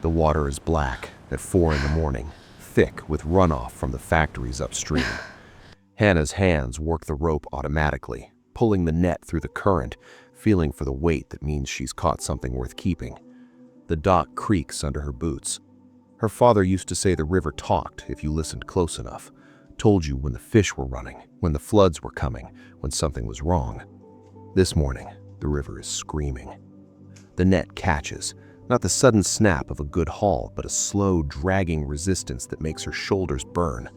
The water is black at 4 in the morning, thick with runoff from the factories upstream. Hannah's hands work the rope automatically, pulling the net through the current, feeling for the weight that means she's caught something worth keeping. The dock creaks under her boots. Her father used to say the river talked if you listened close enough, told you when the fish were running, when the floods were coming, when something was wrong. This morning, the river is screaming. The net catches, not the sudden snap of a good haul, but a slow, dragging resistance that makes her shoulders burn.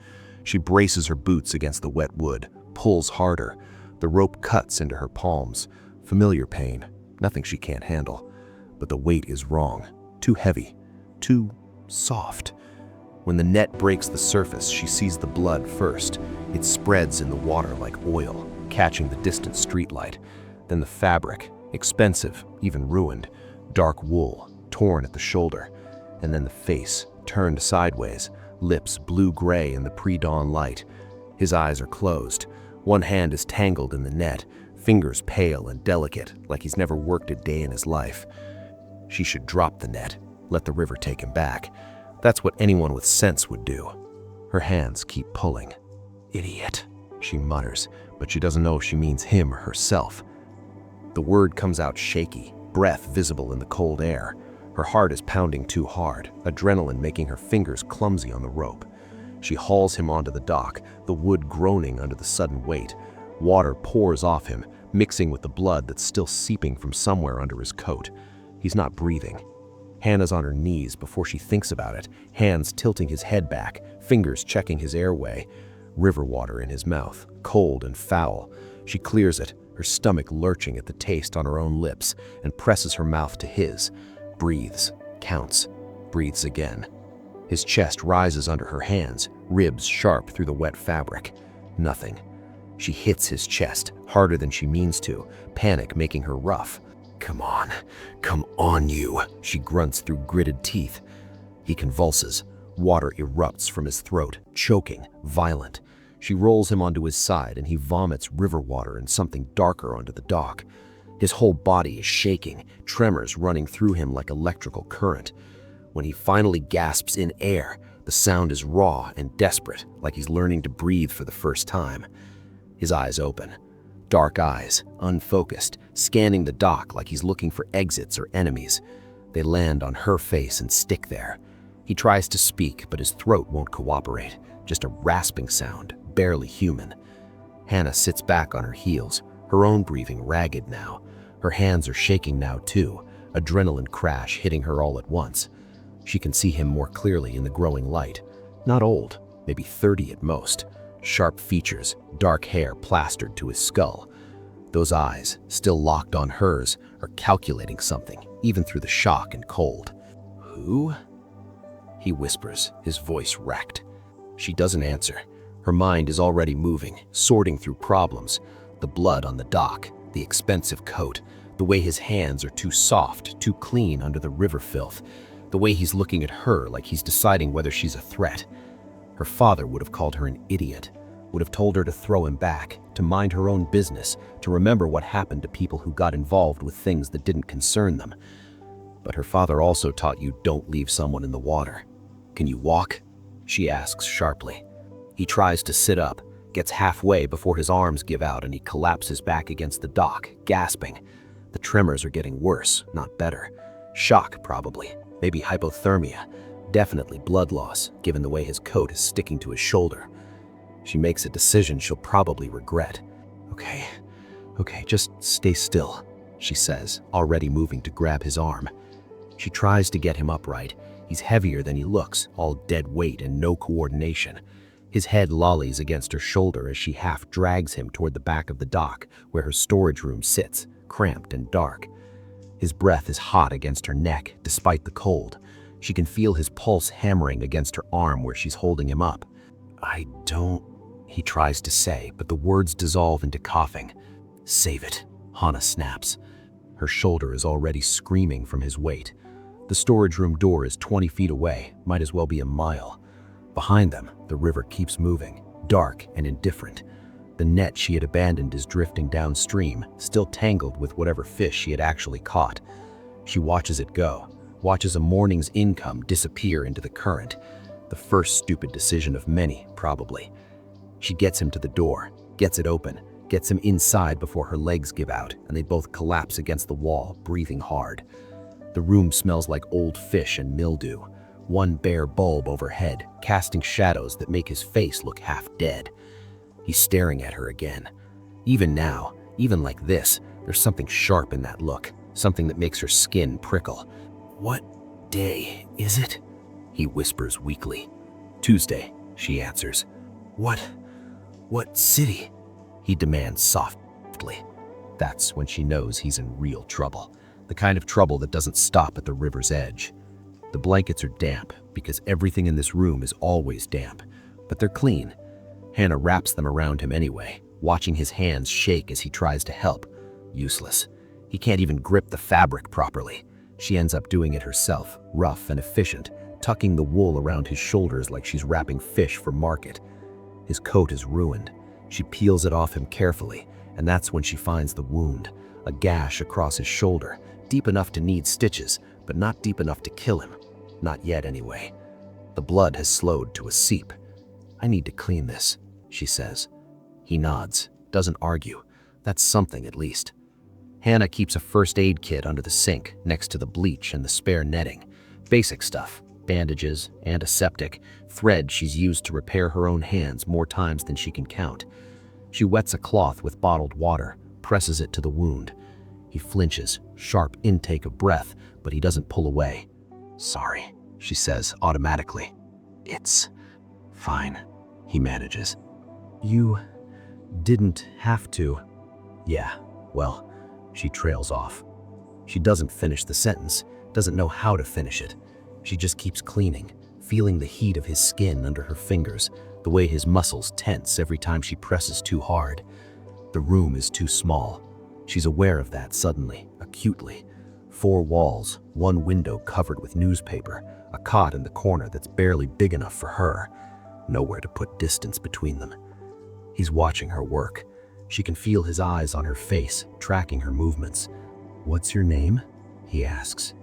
She braces her boots against the wet wood, pulls harder. The rope cuts into her palms. Familiar pain, nothing she can't handle. But the weight is wrong, too heavy, too soft. When the net breaks the surface, she sees the blood first. It spreads in the water like oil, catching the distant streetlight. Then the fabric, expensive, even ruined, dark wool, torn at the shoulder. And then the face, turned sideways, lips blue-gray in the pre-dawn light. His eyes are closed. One hand is tangled in the net, fingers pale and delicate, like he's never worked a day in his life. She should drop the net, let the river take him back. That's what anyone with sense would do. Her hands keep pulling. Idiot, she mutters, but she doesn't know if she means him or herself. The word comes out shaky, breath visible in the cold air. Her heart is pounding too hard, adrenaline making her fingers clumsy on the rope. She hauls him onto the dock, the wood groaning under the sudden weight. Water pours off him, mixing with the blood that's still seeping from somewhere under his coat. He's not breathing. Hannah's on her knees before she thinks about it, hands tilting his head back, fingers checking his airway. River water in his mouth, cold and foul. She clears it, her stomach lurching at the taste on her own lips, and presses her mouth to his. Breathes, counts, breathes again. His chest rises under her hands, ribs sharp through the wet fabric. Nothing. She hits his chest, harder than she means to, panic making her rough. Come on you, she grunts through gritted teeth. He convulses. Water erupts from his throat, choking, violent. She rolls him onto his side and he vomits river water and something darker onto the dock. His whole body is shaking, tremors running through him like electrical current. When he finally gasps in air, the sound is raw and desperate, like he's learning to breathe for the first time. His eyes open. Dark eyes, unfocused, scanning the dock like he's looking for exits or enemies. They land on her face and stick there. He tries to speak, but his throat won't cooperate, just a rasping sound, barely human. Hannah sits back on her heels, her own breathing ragged now. Her hands are shaking now too, adrenaline crash hitting her all at once. She can see him more clearly in the growing light. Not old, maybe 30 at most. Sharp features, dark hair plastered to his skull. Those eyes, still locked on hers, are calculating something, even through the shock and cold. Who? He whispers, his voice wrecked. She doesn't answer. Her mind is already moving, sorting through problems. The blood on the dock, the expensive coat, the way his hands are too soft, too clean under the river filth, the way he's looking at her like he's deciding whether she's a threat. Her father would have called her an idiot, would have told her to throw him back, to mind her own business, to remember what happened to people who got involved with things that didn't concern them. But her father also taught you don't leave someone in the water. Can you walk? She asks sharply. He tries to sit up, gets halfway before his arms give out and he collapses back against the dock, gasping. The tremors are getting worse, not better. Shock, probably. Maybe hypothermia. Definitely blood loss, given the way his coat is sticking to his shoulder. She makes a decision she'll probably regret. Okay, just stay still, she says, already moving to grab his arm. She tries to get him upright. He's heavier than he looks, all dead weight and no coordination. His head lollies against her shoulder as she half drags him toward the back of the dock, where her storage room sits, cramped and dark. His breath is hot against her neck, despite the cold. She can feel his pulse hammering against her arm where she's holding him up. He tries to say, but the words dissolve into coughing. Save it, Hannah snaps. Her shoulder is already screaming from his weight. The storage room door is 20 feet away, might as well be a mile. Behind them, the river keeps moving, dark and indifferent. The net she had abandoned is drifting downstream, still tangled with whatever fish she had actually caught. She watches it go, watches a morning's income disappear into the current. The first stupid decision of many, probably. She gets him to the door, gets it open, gets him inside before her legs give out, and they both collapse against the wall, breathing hard. The room smells like old fish and mildew. One bare bulb overhead, casting shadows that make his face look half dead. He's staring at her again. Even now, even like this, there's something sharp in that look, something that makes her skin prickle. "What day is it?" he whispers weakly. "Tuesday," she answers. What city?" he demands softly. That's when she knows he's in real trouble. The kind of trouble that doesn't stop at the river's edge. The blankets are damp because everything in this room is always damp, but they're clean. Hannah wraps them around him anyway, watching his hands shake as he tries to help. Useless. He can't even grip the fabric properly. She ends up doing it herself, rough and efficient, tucking the wool around his shoulders like she's wrapping fish for market. His coat is ruined. She peels it off him carefully, and that's when she finds the wound, a gash across his shoulder, deep enough to need stitches, but not deep enough to kill him. Not yet, anyway. The blood has slowed to a seep. "I need to clean this," she says. He nods, doesn't argue. That's something, at least. Hannah keeps a first aid kit under the sink, next to the bleach and the spare netting. Basic stuff, bandages, antiseptic, thread she's used to repair her own hands more times than she can count. She wets a cloth with bottled water, presses it to the wound. He flinches, sharp intake of breath, but he doesn't pull away. "Sorry," she says automatically. "It's fine," he manages. "You didn't have to." "Yeah, well," she trails off. She doesn't finish the sentence, doesn't know how to finish it. She just keeps cleaning, feeling the heat of his skin under her fingers, the way his muscles tense every time she presses too hard. The room is too small. She's aware of that suddenly, acutely. 4 walls, 1 window covered with newspaper, a cot in the corner that's barely big enough for her. Nowhere to put distance between them. He's watching her work. She can feel his eyes on her face, tracking her movements. "What's your name?" he asks.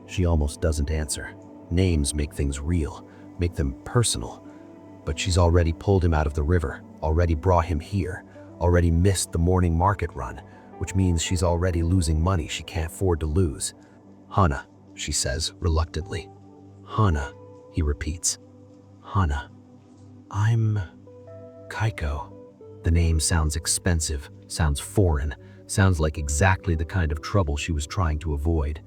She almost doesn't answer. Names make things real, make them personal. But she's already pulled him out of the river, already brought him here, already missed the morning market run, which means she's already losing money she can't afford to lose. "Hannah," she says reluctantly. "Hannah," he repeats. "Hannah. I'm Kaiko." The name sounds expensive, sounds foreign, sounds like exactly the kind of trouble she was trying to avoid.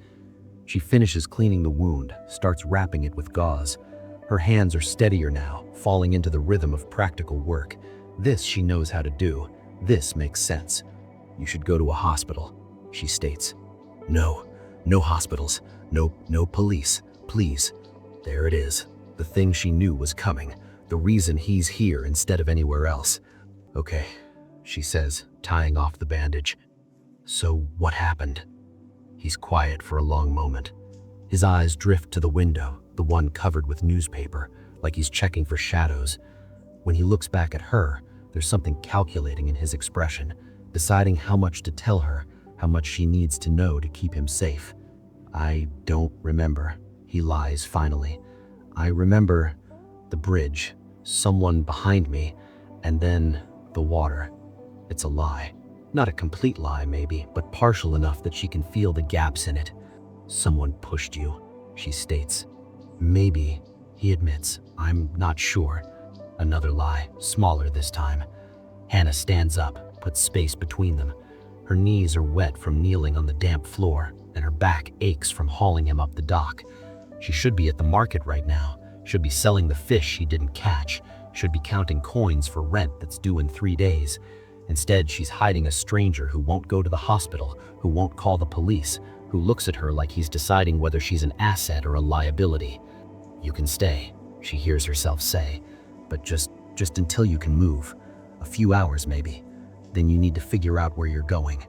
She finishes cleaning the wound, starts wrapping it with gauze. Her hands are steadier now, falling into the rhythm of practical work. This she knows how to do. This makes sense. "You should go to a hospital," she states. No hospitals, no police, please." There it is, the thing she knew was coming, the reason he's here instead of anywhere else. "Okay," she says, tying off the bandage. "So what happened?" He's quiet for a long moment. His eyes drift to the window, the one covered with newspaper, like he's checking for shadows. When he looks back at her, there's something calculating in his expression, deciding how much to tell her, how much she needs to know to keep him safe. "I don't remember," he lies finally. "I remember the bridge, someone behind me, and then the water." It's a lie. Not a complete lie, maybe, but partial enough that she can feel the gaps in it. "Someone pushed you," she states. "Maybe," he admits. "I'm not sure." Another lie, smaller this time. Hannah stands up, puts space between them. Her knees are wet from kneeling on the damp floor, and her back aches from hauling him up the dock. She should be at the market right now, should be selling the fish she didn't catch, should be counting coins for rent that's due in 3 days. Instead, she's hiding a stranger who won't go to the hospital, who won't call the police, who looks at her like he's deciding whether she's an asset or a liability. "You can stay," she hears herself say, "but just until you can move. A few hours maybe. Then you need to figure out where you're going."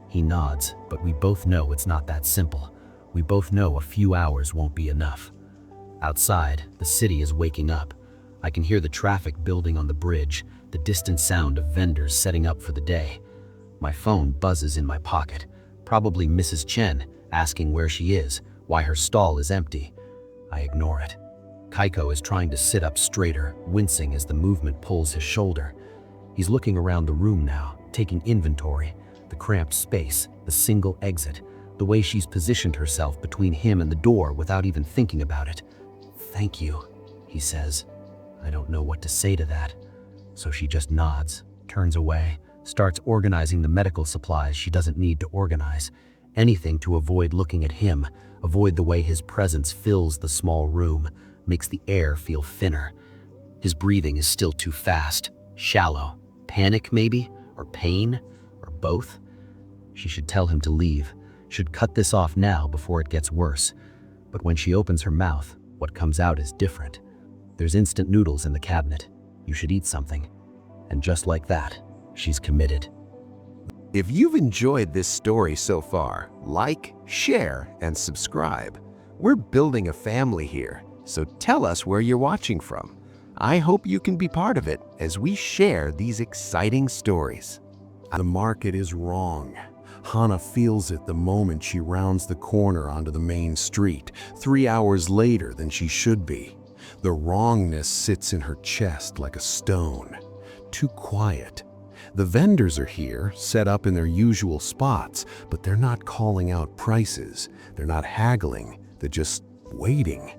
He nods, but we both know it's not that simple. We both know a few hours won't be enough. Outside, the city is waking up. I can hear the traffic building on the bridge, the distant sound of vendors setting up for the day. My phone buzzes in my pocket. Probably Mrs. Chen, asking where she is, why her stall is empty. I ignore it. Kaiko is trying to sit up straighter, wincing as the movement pulls his shoulder. He's looking around the room now, taking inventory, the cramped space, the single exit, the way she's positioned herself between him and the door without even thinking about it. "Thank you," he says. I don't know what to say to that. So she just nods, turns away, starts organizing the medical supplies she doesn't need to organize. Anything to avoid looking at him, avoid the way his presence fills the small room, makes the air feel thinner. His breathing is still too fast, shallow. Panic maybe, or pain, or both. She should tell him to leave, should cut this off now before it gets worse. But when she opens her mouth, what comes out is different. There's instant noodles in the cabinet. You should eat something. And just like that, she's committed. If you've enjoyed this story so far, like, share, and subscribe. We're building a family here, so tell us where you're watching from. I hope you can be part of it as we share these exciting stories. The market is wrong. Hana feels it the moment she rounds the corner onto the main street, 3 hours later than she should be. The wrongness sits in her chest like a stone. Too quiet. The vendors are here, set up in their usual spots, but they're not calling out prices. They're not haggling. They're just waiting.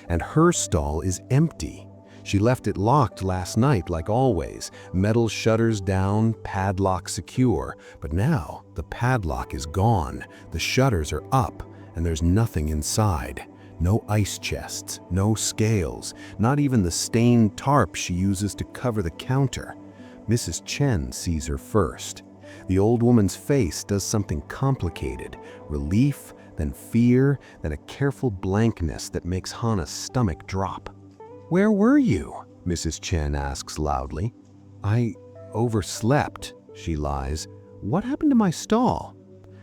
And her stall is empty. She left it locked last night like always, metal shutters down, padlock secure. But now the padlock is gone, the shutters are up, and there's nothing inside. No ice chests, no scales, not even the stained tarp she uses to cover the counter. Mrs. Chen sees her first. The old woman's face does something complicated, relief, then fear, then a careful blankness that makes Hana's stomach drop. "Where were you?" Mrs. Chen asks loudly. "I overslept," she lies. "What happened to my stall?"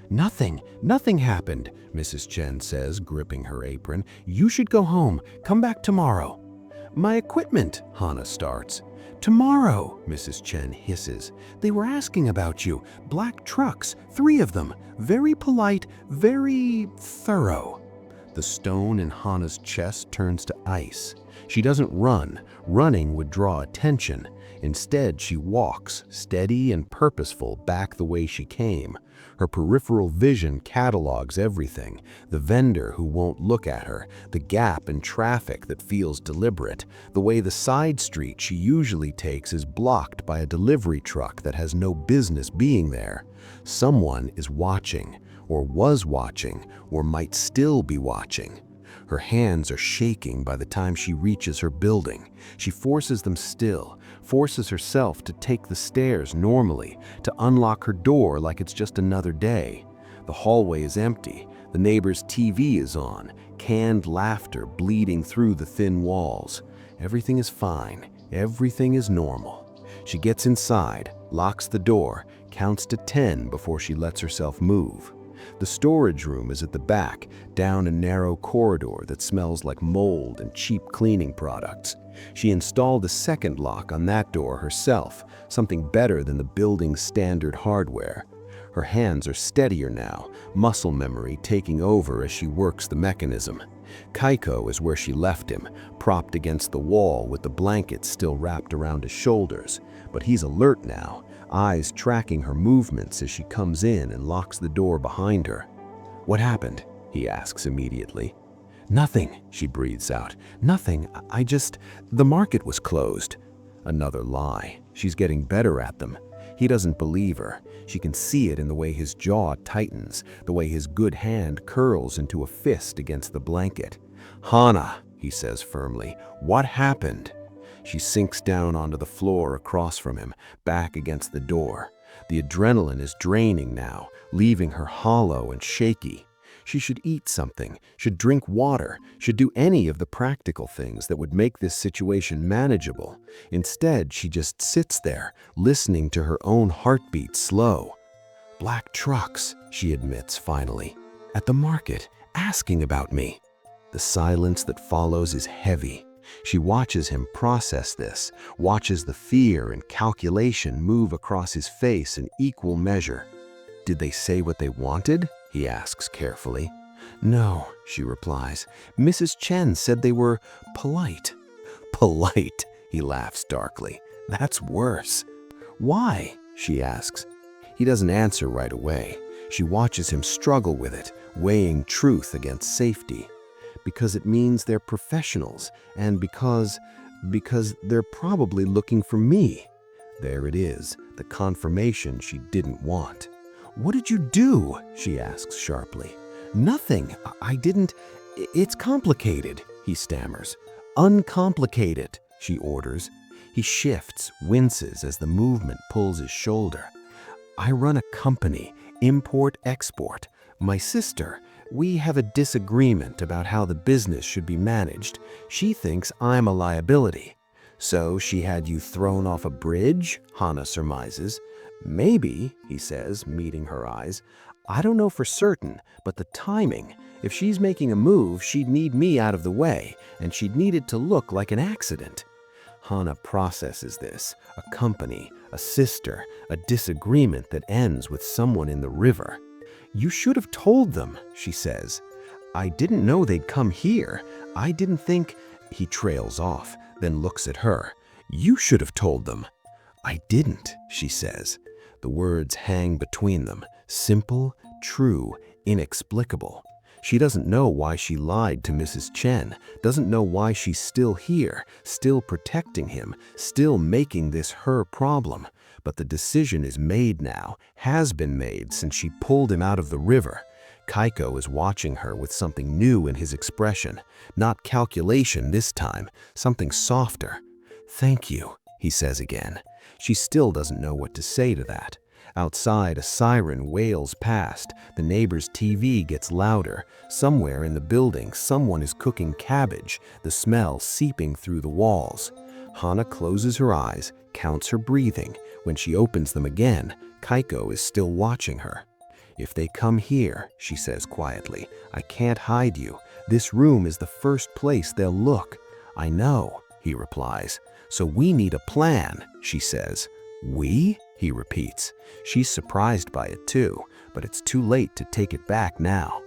Nothing happened," Mrs. Chen says, gripping her apron. "You should go home. Come back tomorrow." "My equipment," Hana starts. "Tomorrow," Mrs. Chen hisses. "They were asking about you. Black trucks, 3 of them. Very polite, very thorough." The stone in Hana's chest turns to ice. She doesn't run. Running would draw attention. Instead, she walks, steady and purposeful, back the way she came. Her peripheral vision catalogs everything. The vendor who won't look at her, the gap in traffic that feels deliberate, the way the side street she usually takes is blocked by a delivery truck that has no business being there. Someone is watching, or was watching, or might still be watching. Her hands are shaking by the time she reaches her building. She forces them still, forces herself to take the stairs normally, to unlock her door like it's just another day. The hallway is empty. The neighbor's TV is on, canned laughter bleeding through the thin walls. Everything is fine. Everything is normal. She gets inside, locks the door, counts to 10 before she lets herself move. The storage room is at the back, down a narrow corridor that smells like mold and cheap cleaning products. She installed a second lock on that door herself, something better than the building's standard hardware. Her hands are steadier now, muscle memory taking over as she works the mechanism. Kaiko is where she left him, propped against the wall with the blanket still wrapped around his shoulders. But he's alert now, eyes tracking her movements as she comes in and locks the door behind her. "What happened?" he asks immediately. "Nothing," she breathes out. "Nothing. The market was closed." Another lie. She's getting better at them. He doesn't believe her. She can see it in the way his jaw tightens, the way his good hand curls into a fist against the blanket. "Hana," he says firmly, "what happened?" She sinks down onto the floor across from him, back against the door. The adrenaline is draining now, leaving her hollow and shaky. She should eat something, should drink water, should do any of the practical things that would make this situation manageable. Instead, she just sits there, listening to her own heartbeat slow. "Black trucks," she admits finally. "At the market, asking about me." The silence that follows is heavy. She watches him process this, watches the fear and calculation move across his face in equal measure. "Did they say what they wanted?" he asks carefully. No, she replies. Mrs. Chen said they were polite. Polite, he laughs darkly. That's worse. Why? She asks. He doesn't answer right away. She watches him struggle with it, weighing truth against safety. Because it means they're professionals, and because they're probably looking for me. There it is, the confirmation she didn't want. What did you do? She asks sharply. Nothing. I didn't. It's complicated, he stammers. Uncomplicated, she orders. He shifts, winces as the movement pulls his shoulder. I run a company, import-export. My sister, we have a disagreement about how the business should be managed. She thinks I'm a liability. So she had you thrown off a bridge? Hana surmises. Maybe, he says, meeting her eyes. I don't know for certain, but the timing. If she's making a move, she'd need me out of the way, and she'd need it to look like an accident. Hana processes this. A company, a sister, a disagreement that ends with someone in the river. You should have told them, she says. I didn't know they'd come here. I didn't think... He trails off, then looks at her. You should have told them. I didn't, she says. The words hang between them. Simple, true, inexplicable. She doesn't know why she lied to Mrs. Chen, doesn't know why she's still here, still protecting him, still making this her problem. But the decision is made now, has been made since she pulled him out of the river. Kaiko is watching her with something new in his expression. Not calculation this time, something softer. Thank you, he says again. She still doesn't know what to say to that. Outside, a siren wails past. The neighbor's TV gets louder. Somewhere in the building, someone is cooking cabbage, the smell seeping through the walls. Hana closes her eyes, counts her breathing. When she opens them again, Kaiko is still watching her. If they come here, she says quietly, I can't hide you. This room is the first place they'll look. I know, he replies. So we need a plan, she says. We? He repeats. She's surprised by it too, but it's too late to take it back now.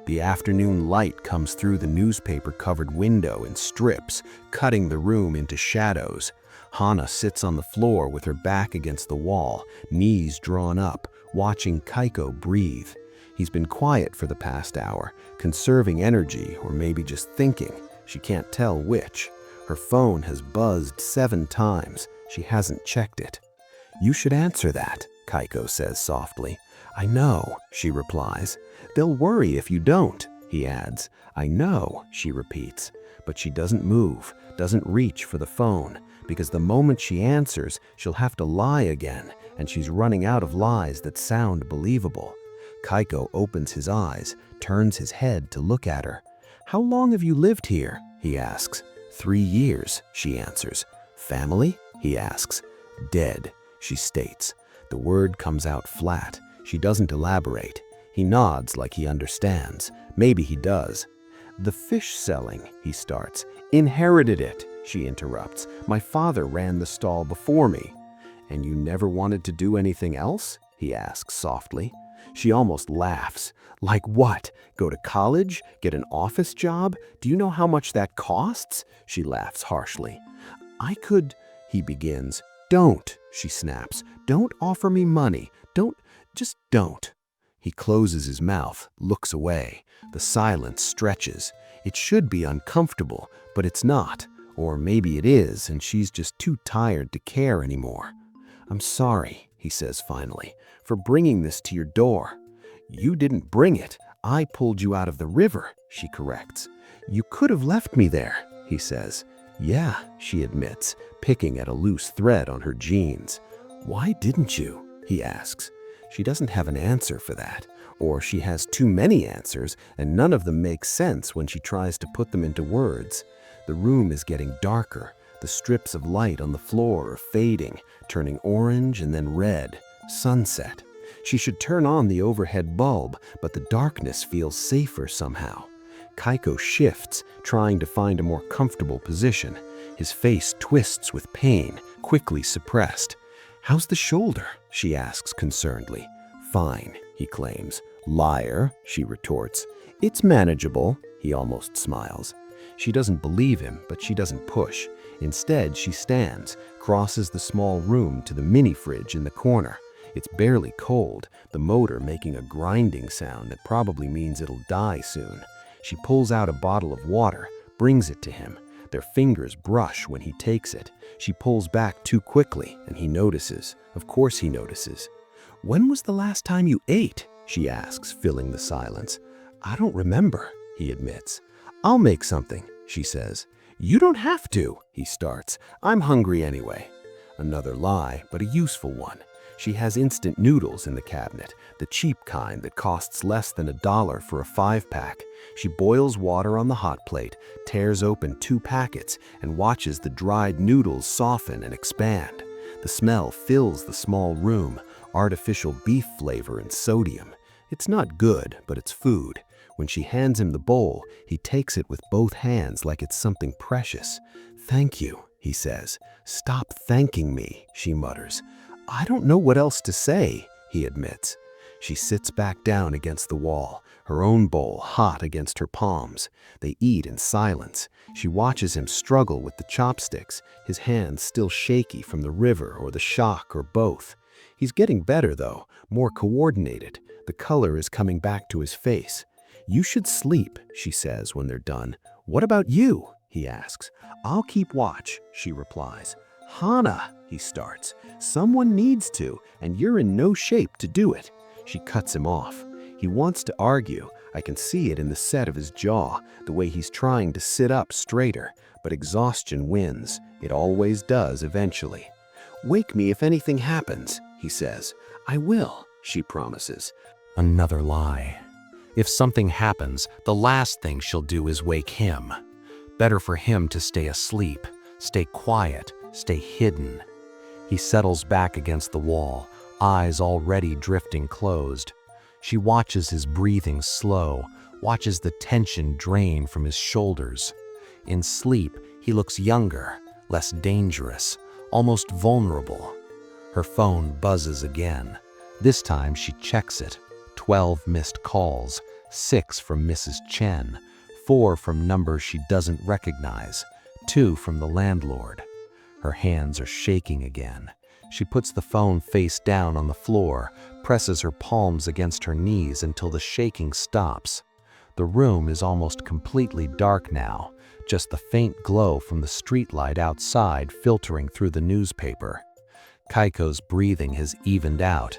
The afternoon light comes through the newspaper-covered window in strips, cutting the room into shadows. Hana sits on the floor with her back against the wall, knees drawn up, watching Kaiko breathe. He's been quiet for the past hour, conserving energy or maybe just thinking. She can't tell which. Her phone has buzzed 7 times. She hasn't checked it. You should answer that, Kaiko says softly. I know, she replies. They'll worry if you don't, he adds. I know, she repeats. But she doesn't move, doesn't reach for the phone, because the moment she answers, she'll have to lie again, and she's running out of lies that sound believable. Kaiko opens his eyes, turns his head to look at her. How long have you lived here? He asks. 3 years, she answers. Family? He asks. Dead, she states. The word comes out flat. She doesn't elaborate. He nods like he understands. Maybe he does. The fish selling, he starts. Inherited it, she interrupts. My father ran the stall before me. And you never wanted to do anything else? He asks softly. She almost laughs. Like what? Go to college? Get an office job? Do you know how much that costs? She laughs harshly. I could, he begins. Don't, she snaps. Don't offer me money. Just don't. He closes his mouth, looks away. The silence stretches. It should be uncomfortable, but it's not. Or maybe it is, and she's just too tired to care anymore. I'm sorry, he says finally, for bringing this to your door. You didn't bring it. I pulled you out of the river, she corrects. You could have left me there, he says. Yeah, she admits, picking at a loose thread on her jeans. Why didn't you? He asks. She doesn't have an answer for that, or she has too many answers, and none of them make sense when she tries to put them into words. The room is getting darker. The strips of light on the floor are fading, turning orange and then red. Sunset. She should turn on the overhead bulb, but the darkness feels safer somehow. Kaiko shifts, trying to find a more comfortable position. His face twists with pain, quickly suppressed. How's the shoulder? She asks concernedly. Fine, he claims. Liar, she retorts. "It's manageable," he almost smiles. She doesn't believe him, but she doesn't push. Instead, she stands, crosses the small room to the mini fridge in the corner. It's barely cold, the motor making a grinding sound that probably means it'll die soon. She pulls out a bottle of water, brings it to him. Their fingers brush when he takes it. She pulls back too quickly, and he notices. Of course he notices. "When was the last time you ate?" she asks, filling the silence. "I don't remember," he admits. "I'll make something," she says. "You don't have to," he starts. "I'm hungry anyway." Another lie, but a useful one. She has instant noodles in the cabinet, the cheap kind that costs less than $1 for a 5-pack. She boils water on the hot plate, tears open 2 packets, and watches the dried noodles soften and expand. The smell fills the small room, artificial beef flavor and sodium. It's not good, but it's food. When she hands him the bowl, he takes it with both hands like it's something precious. "Thank you," he says. "Stop thanking me," she mutters. "I don't know what else to say," he admits. She sits back down against the wall, her own bowl hot against her palms. They eat in silence. She watches him struggle with the chopsticks, his hands still shaky from the river or the shock or both. He's getting better though, more coordinated. The color is coming back to his face. "You should sleep," she says when they're done. "What about you?" he asks. "I'll keep watch," she replies. "Hana," he starts. "Someone needs to, and you're in no shape to do it." She cuts him off. He wants to argue. I can see it in the set of his jaw, the way he's trying to sit up straighter, but exhaustion wins. It always does eventually. "Wake me if anything happens," he says. "I will," she promises. Another lie. If something happens, the last thing she'll do is wake him. Better for him to stay asleep, stay quiet, stay hidden. He settles back against the wall, eyes already drifting closed. She watches his breathing slow, watches the tension drain from his shoulders. In sleep, he looks younger, less dangerous, almost vulnerable. Her phone buzzes again. This time she checks it. 12 missed calls, 6 from Mrs. Chen, 4 from numbers she doesn't recognize, 2 from the landlord. Her hands are shaking again. She puts the phone face down on the floor, presses her palms against her knees until the shaking stops. The room is almost completely dark now, just the faint glow from the streetlight outside filtering through the newspaper. Kaiko's breathing has evened out,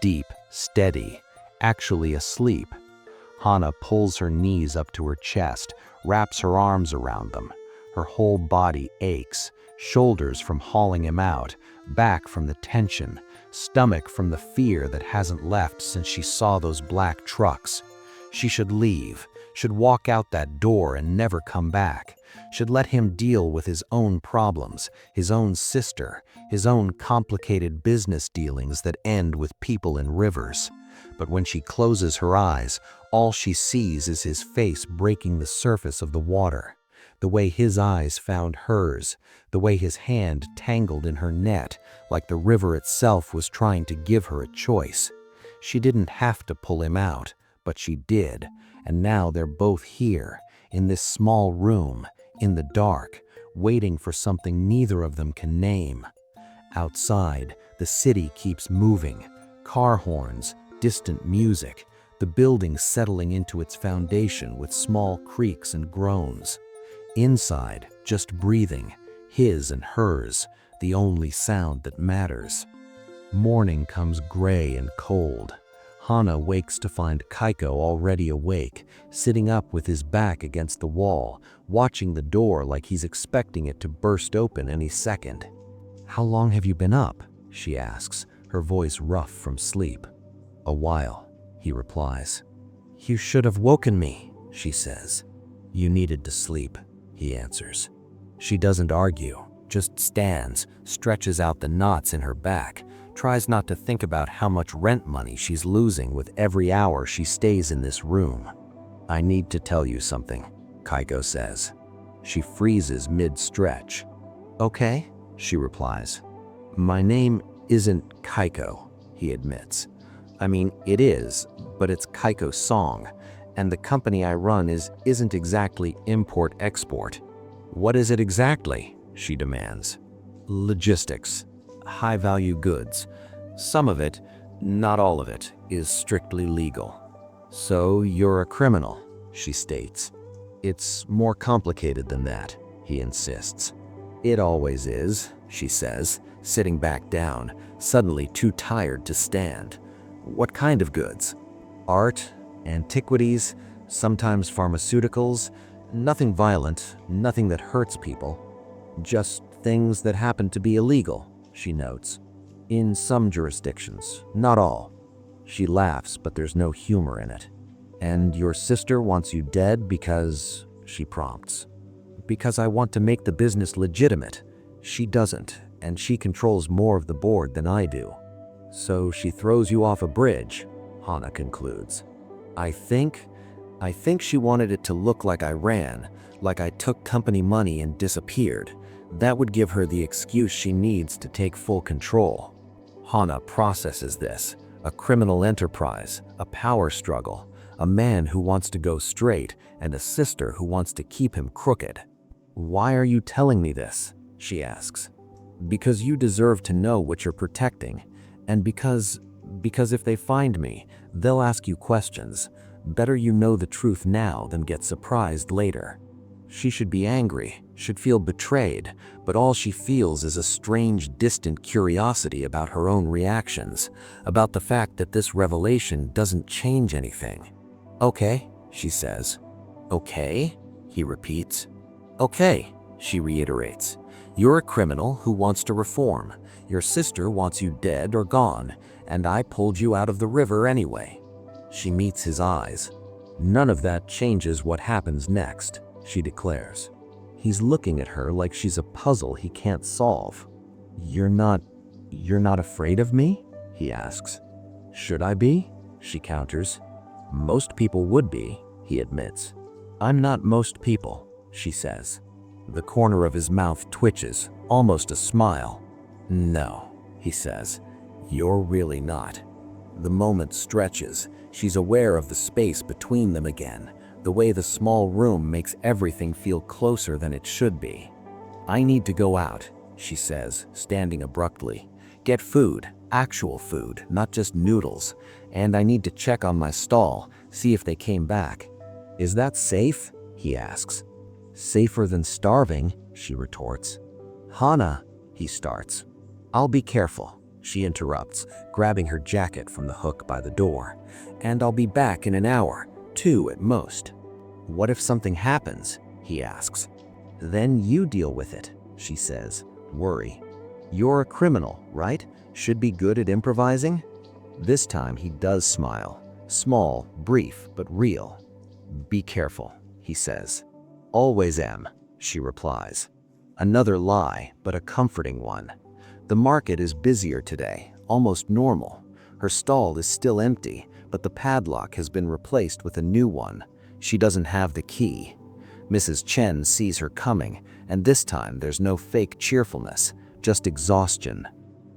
deep, steady, actually asleep. Hana pulls her knees up to her chest, wraps her arms around them. Her whole body aches, shoulders from hauling him out, back from the tension, stomach from the fear that hasn't left since she saw those black trucks. She should leave, should walk out that door and never come back, should let him deal with his own problems, his own sister, his own complicated business dealings that end with people in rivers. But when she closes her eyes, all she sees is his face breaking the surface of the water. The way his eyes found hers, the way his hand tangled in her net, like the river itself was trying to give her a choice. She didn't have to pull him out, but she did, and now they're both here, in this small room, in the dark, waiting for something neither of them can name. Outside, the city keeps moving, car horns, distant music, the building settling into its foundation with small creaks and groans. Inside, just breathing, his and hers, the only sound that matters. Morning comes gray and cold. Hana wakes to find Kaiko already awake, sitting up with his back against the wall, watching the door like he's expecting it to burst open any second. "How long have you been up?" she asks, her voice rough from sleep. "A while," he replies. "You should have woken me," she says. "You needed to sleep," he answers. She doesn't argue, just stands, stretches out the knots in her back, tries not to think about how much rent money she's losing with every hour she stays in this room. "I need to tell you something," Kaiko says. She freezes mid-stretch. "Okay," she replies. "My name isn't Kaiko," he admits. "I mean, it is, but it's Kaiko's song, And the company I run isn't exactly import-export. What is it exactly? She demands. Logistics. High-value goods. Some of it, not all of it, is strictly legal. So you're a criminal, she states. It's more complicated than that, he insists. It always is, she says, sitting back down, suddenly too tired to stand. What kind of goods? Art, antiquities, sometimes pharmaceuticals, nothing violent, nothing that hurts people. Just things that happen to be illegal, she notes. In some jurisdictions, not all. She laughs, but there's no humor in it. And your sister wants you dead because, she prompts. Because I want to make the business legitimate. She doesn't, and she controls more of the board than I do. So she throws you off a bridge, Hana concludes. I think she wanted it to look like I ran, like I took company money and disappeared. That would give her the excuse she needs to take full control. Hana processes this, a criminal enterprise, a power struggle, a man who wants to go straight, and a sister who wants to keep him crooked. Why are you telling me this? She asks. Because you deserve to know what you're protecting, and because if they find me, they'll ask you questions. Better you know the truth now than get surprised later. She should be angry, should feel betrayed, but all she feels is a strange, distant curiosity about her own reactions, about the fact that this revelation doesn't change anything. Okay, she says. Okay, he repeats. Okay, she reiterates. You're a criminal who wants to reform. Your sister wants you dead or gone, and I pulled you out of the river anyway. She meets his eyes. None of that changes what happens next, she declares. He's looking at her like she's a puzzle he can't solve. You're not afraid of me? He asks. Should I be? She counters. Most people would be, he admits. I'm not most people, she says. The corner of his mouth twitches, almost a smile. No, he says. You're really not. The moment stretches. She's aware of the space between them again, the way the small room makes everything feel closer than it should be. I need to go out, she says, standing abruptly. Get food, actual food, not just noodles. And I need to check on my stall, see if they came back. Is that safe? He asks. Safer than starving, she retorts. Hana, he starts. I'll be careful, she interrupts, grabbing her jacket from the hook by the door. And I'll be back in an hour, 2 at most. What if something happens? He asks. Then you deal with it, she says, worry. You're a criminal, right? Should be good at improvising? This time he does smile. Small, brief, but real. Be careful, he says. Always am, she replies. Another lie, but a comforting one. The market is busier today, almost normal. Her stall is still empty, but the padlock has been replaced with a new one. She doesn't have the key. Mrs. Chen sees her coming, and this time there's no fake cheerfulness, just exhaustion.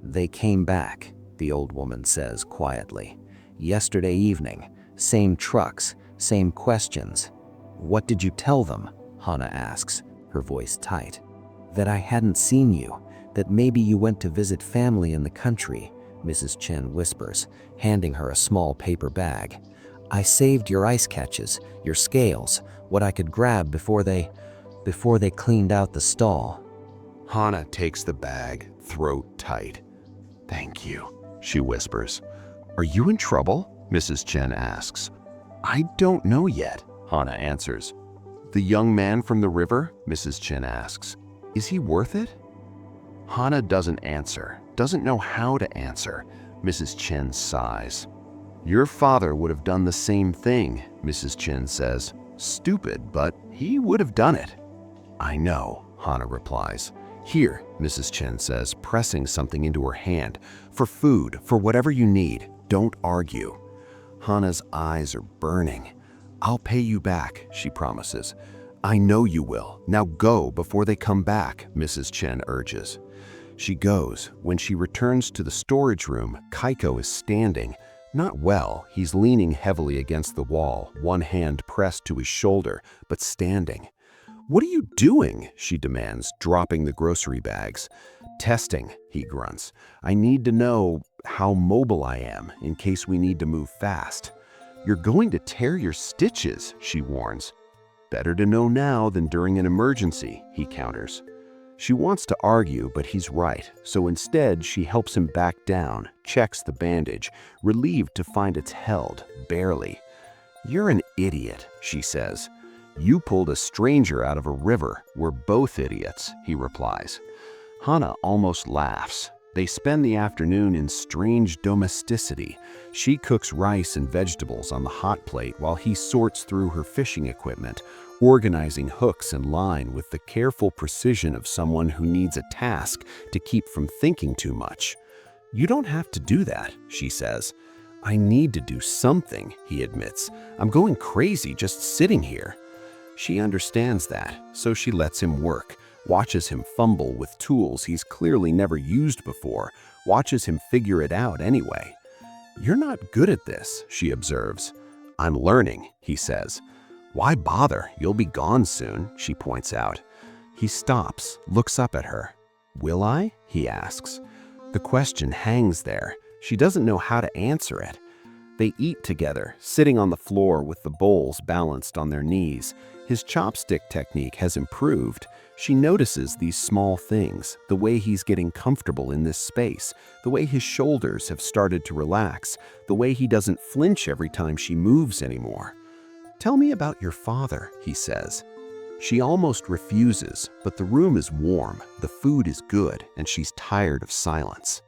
They came back, the old woman says quietly. Yesterday evening, same trucks, same questions. What did you tell them? Hana asks, her voice tight. That I hadn't seen you, that maybe you went to visit family in the country, Mrs. Chen whispers, handing her a small paper bag. I saved your ice catches, your scales, what I could grab before they cleaned out the stall. Hana takes the bag, throat tight. Thank you, she whispers. Are you in trouble? Mrs. Chen asks. I don't know yet, Hana answers. The young man from the river? Mrs. Chen asks. Is he worth it? Hana doesn't answer, doesn't know how to answer. Mrs. Chen sighs. Your father would have done the same thing, Mrs. Chen says. Stupid, but he would have done it. I know, Hana replies. Here, Mrs. Chen says, pressing something into her hand. For food, for whatever you need. Don't argue. Hana's eyes are burning. I'll pay you back, she promises. I know you will. Now go before they come back, Mrs. Chen urges. She goes. When she returns to the storage room, Kaiko is standing, Not well. He's leaning heavily against the wall, one hand pressed to his shoulder, but standing. "What are you doing?" she demands, dropping the grocery bags. "Testing," he grunts. "I need to know how mobile I am in case we need to move fast." "You're going to tear your stitches," she warns. "Better to know now than during an emergency," he counters. She wants to argue, but he's right, so instead she helps him back down, checks the bandage, relieved to find it's held, barely. "You're an idiot," she says. "You pulled a stranger out of a river. We're both idiots," he replies. Hana almost laughs. They spend the afternoon in strange domesticity. She cooks rice and vegetables on the hot plate while he sorts through her fishing equipment, organizing hooks and line with the careful precision of someone who needs a task to keep from thinking too much. "You don't have to do that," she says. "I need to do something," he admits. "I'm going crazy just sitting here." She understands that, so she lets him work, watches him fumble with tools he's clearly never used before, watches him figure it out anyway. "You're not good at this," she observes. "I'm learning," he says. "Why bother? You'll be gone soon," she points out. He stops, looks up at her. "Will I?" he asks. The question hangs there. She doesn't know how to answer it. They eat together, sitting on the floor with the bowls balanced on their knees. His chopstick technique has improved. She notices these small things, the way he's getting comfortable in this space, the way his shoulders have started to relax, the way he doesn't flinch every time she moves anymore. "Tell me about your father," he says. She almost refuses, but the room is warm, the food is good, and she's tired of silence.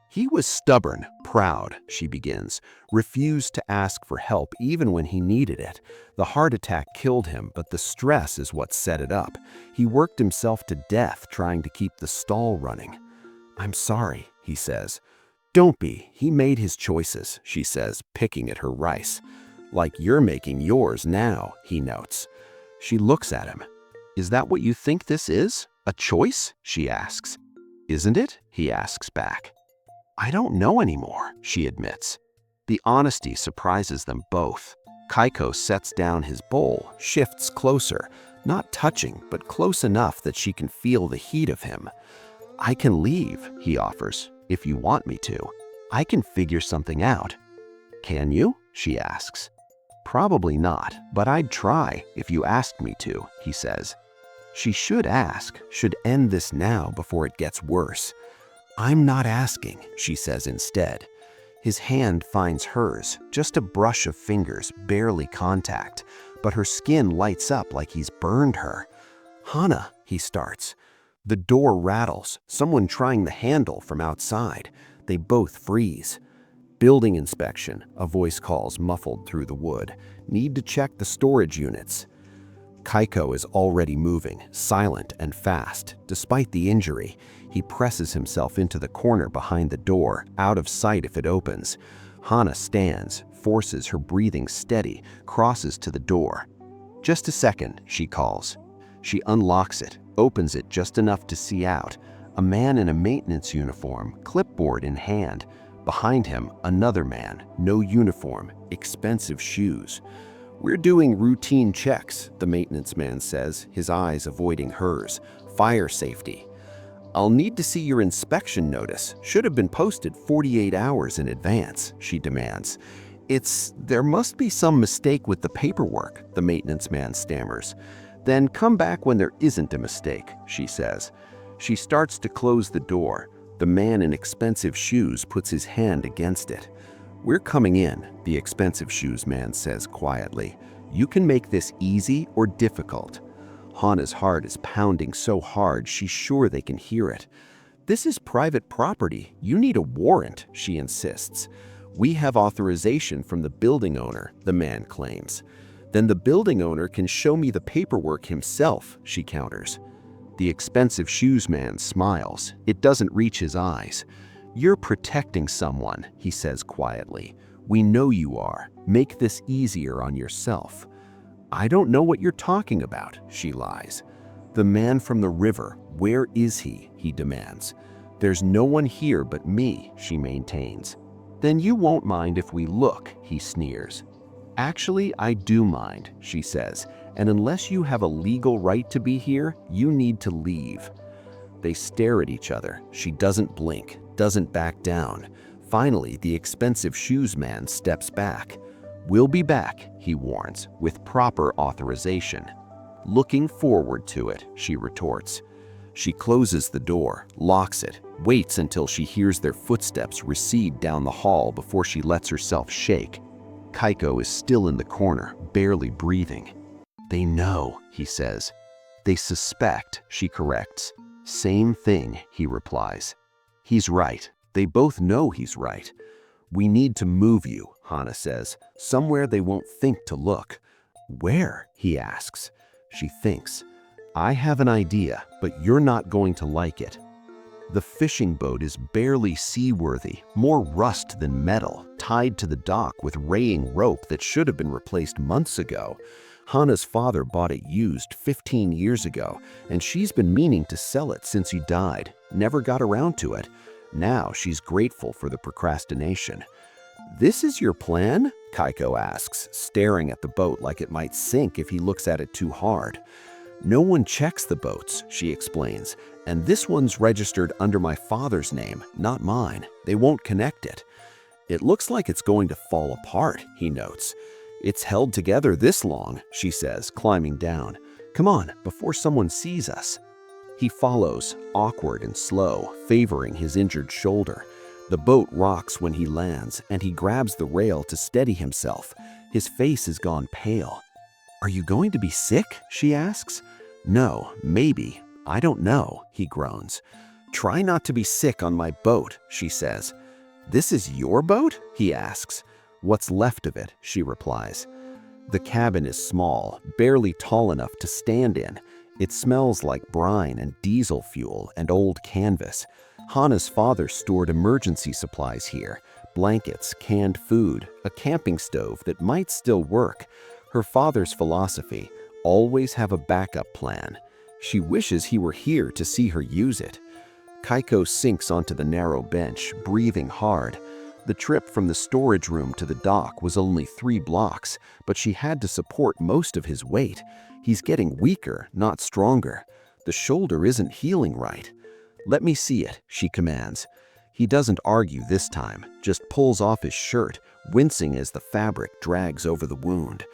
"He was stubborn, proud," she begins, refused to ask for help even when he needed it. The heart attack killed him, but the stress is what set it up. He worked himself to death trying to keep the stall running. "I'm sorry," he says. "Don't be. He made his choices," she says, picking at her rice. "Like you're making yours now," he notes. She looks at him. "Is that what you think this is? A choice?" she asks. "Isn't it?" he asks back. "I don't know anymore," she admits. The honesty surprises them both. Kaiko sets down his bowl, shifts closer, not touching, but close enough that she can feel the heat of him. "I can leave," he offers, "if you want me to. I can figure something out." "Can you?" she asks. "Probably not, but I'd try if you asked me to," he says. She should ask, should end this now before it gets worse. "I'm not asking," she says instead. His hand finds hers, just a brush of fingers, barely contact, but her skin lights up like he's burned her. "Hana," he starts. The door rattles, someone trying the handle from outside. They both freeze. "Building inspection," a voice calls muffled through the wood. "Need to check the storage units." Kaiko is already moving, silent and fast. Despite the injury, he presses himself into the corner behind the door, out of sight if it opens. Hana stands, forces her breathing steady, crosses to the door. "Just a second," she calls. She unlocks it, opens it just enough to see out. A man in a maintenance uniform, clipboard in hand. Behind him, another man, no uniform, expensive shoes. "We're doing routine checks," the maintenance man says, his eyes avoiding hers. "Fire safety." "I'll need to see your inspection notice. Should have been posted 48 hours in advance," she demands. There must be some mistake with the paperwork," the maintenance man stammers. "Then come back when there isn't a mistake," she says. She starts to close the door. The man in expensive shoes puts his hand against it. "We're coming in," the expensive shoes man says quietly. "You can make this easy or difficult." Hana's heart is pounding so hard she's sure they can hear it. "This is private property. You need a warrant," she insists. "We have authorization from the building owner," the man claims. "Then the building owner can show me the paperwork himself," she counters. The expensive shoes man smiles. It doesn't reach his eyes. "You're protecting someone," he says quietly. "We know you are. Make this easier on yourself." "I don't know what you're talking about," she lies. "The man from the river, where is he?" he demands. "There's no one here but me," she maintains. Then you won't mind if we look, he sneers. Actually, I do mind, she says, and unless you have a legal right to be here, you need to leave. They stare at each other. She doesn't blink, doesn't back down. Finally, the expensive shoes man steps back. We'll be back, he warns, with proper authorization. Looking forward to it, she retorts. She closes the door, locks it, waits until she hears their footsteps recede down the hall before she lets herself shake. Kaiko is still in the corner, barely breathing. They know, he says. They suspect, she corrects. Same thing, he replies. He's right. They both know he's right. We need to move you, Hana says, somewhere they won't think to look. Where? He asks. She thinks. I have an idea, but you're not going to like it. The fishing boat is barely seaworthy, more rust than metal, tied to the dock with raying rope that should have been replaced months ago. Hana's father bought it used 15 years ago, and she's been meaning to sell it since he died, never got around to it. Now she's grateful for the procrastination. This is your plan? Kaiko asks, staring at the boat like it might sink if he looks at it too hard. No one checks the boats, she explains, and this one's registered under my father's name, not mine. They won't connect it. It looks like it's going to fall apart, he notes. It's held together this long, she says, climbing down. Come on, before someone sees us. He follows, awkward and slow, favoring his injured shoulder. The boat rocks when he lands, and he grabs the rail to steady himself. His face has gone pale. Are you going to be sick? She asks. No, maybe. I don't know, he groans. Try not to be sick on my boat, she says. This is your boat? He asks. What's left of it, she replies. The cabin is small, barely tall enough to stand in. It smells like brine and diesel fuel and old canvas. Hana's father stored emergency supplies here, blankets, canned food, a camping stove that might still work. Her father's philosophy, always have a backup plan. She wishes he were here to see her use it. Kaiko sinks onto the narrow bench, breathing hard. The trip from the storage room to the dock was only 3 blocks, but she had to support most of his weight. He's getting weaker, not stronger. The shoulder isn't healing right. Let me see it, she commands. He doesn't argue this time, just pulls off his shirt, wincing as the fabric drags over the wound.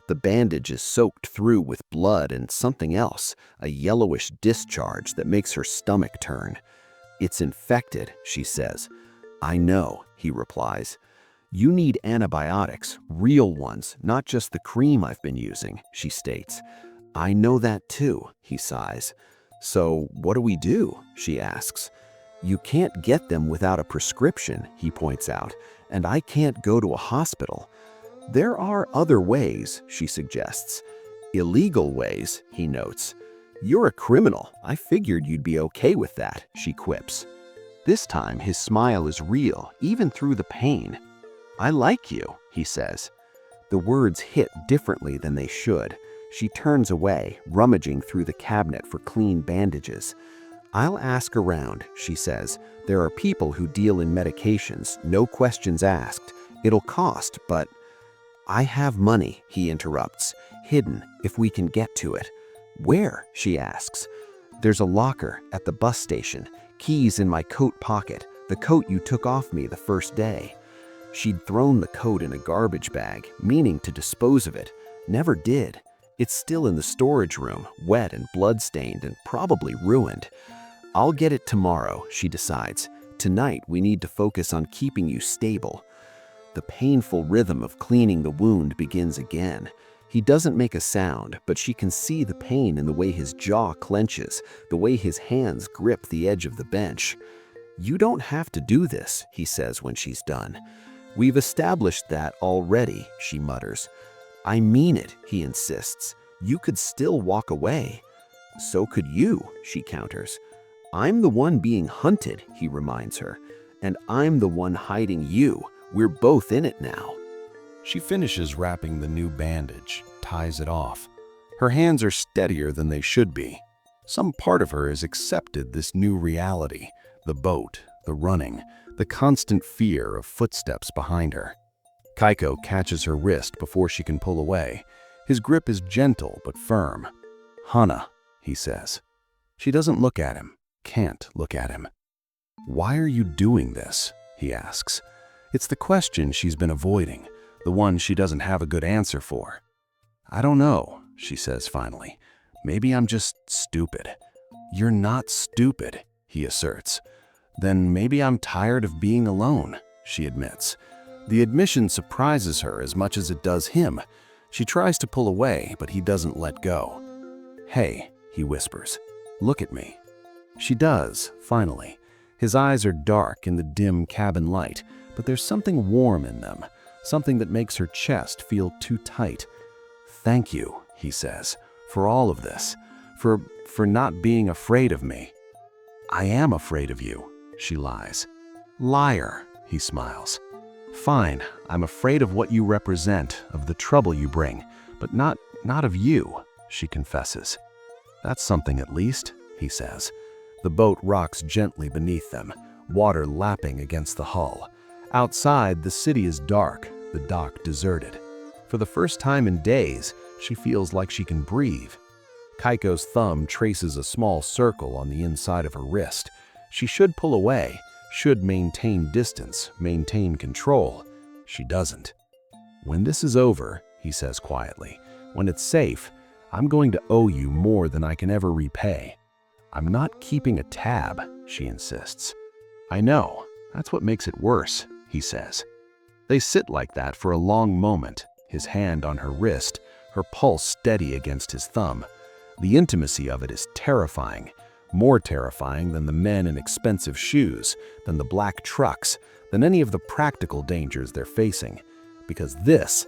The bandage is soaked through with blood and something else, a yellowish discharge that makes her stomach turn. It's infected, she says. I know, he replies. You need antibiotics, real ones, not just the cream I've been using, she states. I know that too, he sighs. So what do we do? She asks. You can't get them without a prescription, he points out, and I can't go to a hospital. There are other ways, she suggests. Illegal ways, he notes. You're a criminal. I figured you'd be okay with that, she quips. This time his smile is real, even through the pain. I like you, he says. The words hit differently than they should. She turns away, rummaging through the cabinet for clean bandages. I'll ask around, she says. There are people who deal in medications, no questions asked. It'll cost, but... I have money, he interrupts, hidden if we can get to it. Where? She asks. There's a locker at the bus station, keys in my coat pocket, the coat you took off me the first day. She'd thrown the coat in a garbage bag, meaning to dispose of it. Never did. It's still in the storage room, wet and blood-stained and probably ruined. I'll get it tomorrow, she decides. Tonight we need to focus on keeping you stable. The painful rhythm of cleaning the wound begins again. He doesn't make a sound, but she can see the pain in the way his jaw clenches, the way his hands grip the edge of the bench. You don't have to do this, he says when she's done. We've established that already, she mutters. I mean it, he insists. You could still walk away. So could you, she counters. I'm the one being hunted, he reminds her, and I'm the one hiding you. We're both in it now. She finishes wrapping the new bandage, ties it off. Her hands are steadier than they should be. Some part of her has accepted this new reality, the boat, the running, the constant fear of footsteps behind her. Kaiko catches her wrist before she can pull away. His grip is gentle but firm. "Hana," he says. She doesn't look at him, can't look at him. "Why are you doing this?" he asks. It's the question she's been avoiding, the one she doesn't have a good answer for. "I don't know," she says finally. "Maybe I'm just stupid." "You're not stupid," he asserts. "Then maybe I'm tired of being alone," she admits. The admission surprises her as much as it does him. She tries to pull away, but he doesn't let go. "Hey," he whispers, "look at me." She does, finally. His eyes are dark in the dim cabin light, but there's something warm in them, something that makes her chest feel too tight. "Thank you," he says, "for all of this, for not being afraid of me." "I am afraid of you," she lies. "Liar," he smiles. "Fine, I'm afraid of what you represent, of the trouble you bring, but not of you," she confesses. "That's something at least," he says. The boat rocks gently beneath them, water lapping against the hull. Outside, the city is dark, the dock deserted. For the first time in days, she feels like she can breathe. Kaiko's thumb traces a small circle on the inside of her wrist. She should pull away, should maintain distance, maintain control. She doesn't. "When this is over," he says quietly, "when it's safe, I'm going to owe you more than I can ever repay." "I'm not keeping a tab," she insists. "I know. That's what makes it worse," he says. They sit like that for a long moment, his hand on her wrist, her pulse steady against his thumb. The intimacy of it is terrifying, more terrifying than the men in expensive shoes, than the black trucks, than any of the practical dangers they're facing. Because this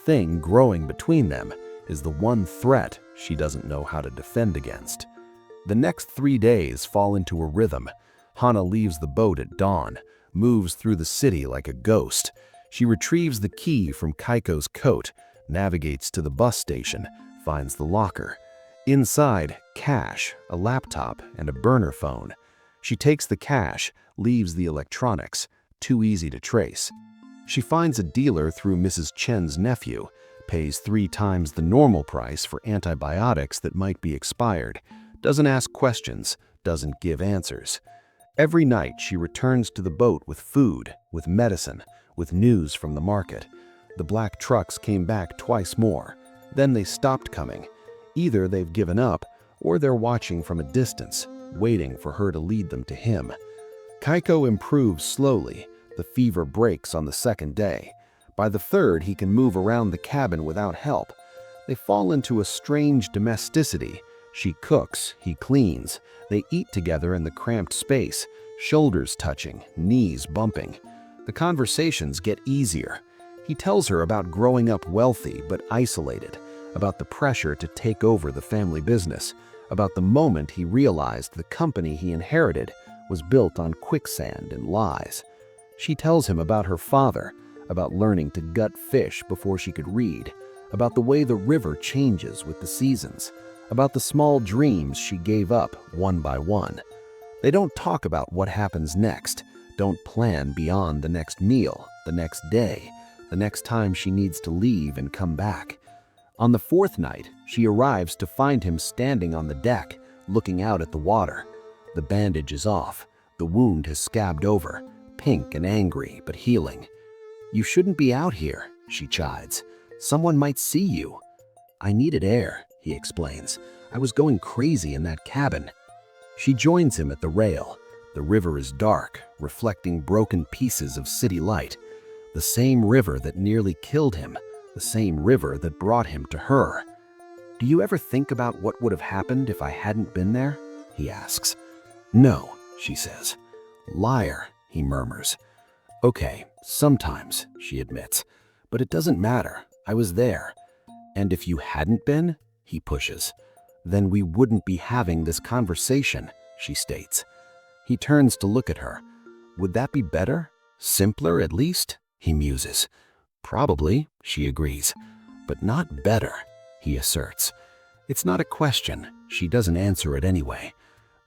thing growing between them, is the one threat she doesn't know how to defend against. The next 3 days fall into a rhythm. Hana leaves the boat at dawn, moves through the city like a ghost. She retrieves the key from Kaiko's coat, navigates to the bus station, finds the locker. Inside, cash, a laptop, and a burner phone. She takes the cash, leaves the electronics, too easy to trace. She finds a dealer through Mrs. Chen's nephew, pays 3 times the normal price for antibiotics that might be expired, doesn't ask questions, doesn't give answers. Every night she returns to the boat with food, with medicine, with news from the market. The black trucks came back twice more. Then they stopped coming. Either they've given up, or they're watching from a distance, waiting for her to lead them to him. Kaiko improves slowly. The fever breaks on the 2nd day. By the 3rd, he can move around the cabin without help. They fall into a strange domesticity. She cooks, he cleans. They eat together in the cramped space, shoulders touching, knees bumping. The conversations get easier. He tells her about growing up wealthy but isolated, about the pressure to take over the family business, about the moment he realized the company he inherited was built on quicksand and lies. She tells him about her father, about learning to gut fish before she could read, about the way the river changes with the seasons, about the small dreams she gave up one by one. They don't talk about what happens next, don't plan beyond the next meal, the next day, the next time she needs to leave and come back. On the 4th night, she arrives to find him standing on the deck, looking out at the water. The bandage is off. The wound has scabbed over, pink and angry, but healing. "You shouldn't be out here," she chides. "Someone might see you." "I needed air," he explains. "I was going crazy in that cabin." She joins him at the rail. The river is dark, reflecting broken pieces of city light. The same river that nearly killed him, the same river that brought him to her. "Do you ever think about what would have happened if I hadn't been there?" he asks. "No," she says. "Liar," he murmurs. "Okay, sometimes," she admits. "But it doesn't matter. I was there." "And if you hadn't been," he pushes, "then we wouldn't be having this conversation," she states. He turns to look at her. "Would that be better? Simpler, at least?" he muses. "Probably," she agrees. "But not better," he asserts. It's not a question. She doesn't answer it anyway.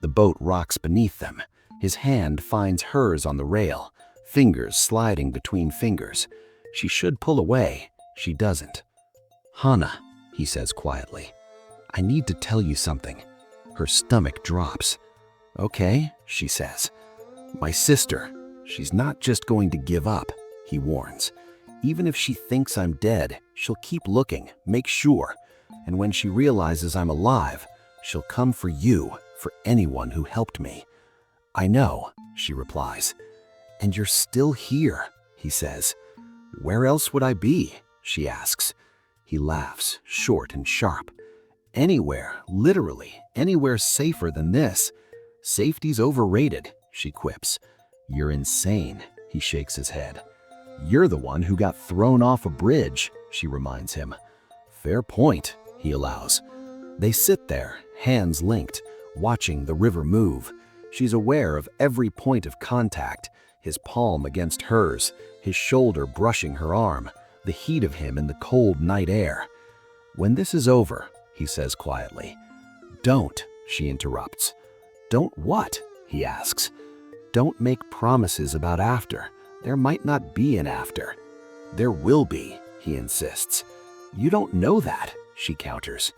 The boat rocks beneath them. His hand finds hers on the rail, fingers sliding between fingers. She should pull away. She doesn't. "Hana," he says quietly, "I need to tell you something." Her stomach drops. "Okay," she says. "My sister, she's not just going to give up," he warns. "Even if she thinks I'm dead, she'll keep looking, make sure. And when she realizes I'm alive, she'll come for you, for anyone who helped me." "I know," she replies. "And you're still here," he says. "Where else would I be?" she asks. He laughs, short and sharp. "Anywhere, literally, anywhere safer than this. Safety's overrated," she quips. "You're insane," he shakes his head. "You're the one who got thrown off a bridge," she reminds him. "Fair point," he allows. They sit there, hands linked, watching the river move. She's aware of every point of contact, his palm against hers, his shoulder brushing her arm, the heat of him in the cold night air. "When this is over," he says quietly. "Don't," she interrupts. "Don't what?" he asks. "Don't make promises about after. There might not be an after." "There will be," he insists. "You don't know that," she counters.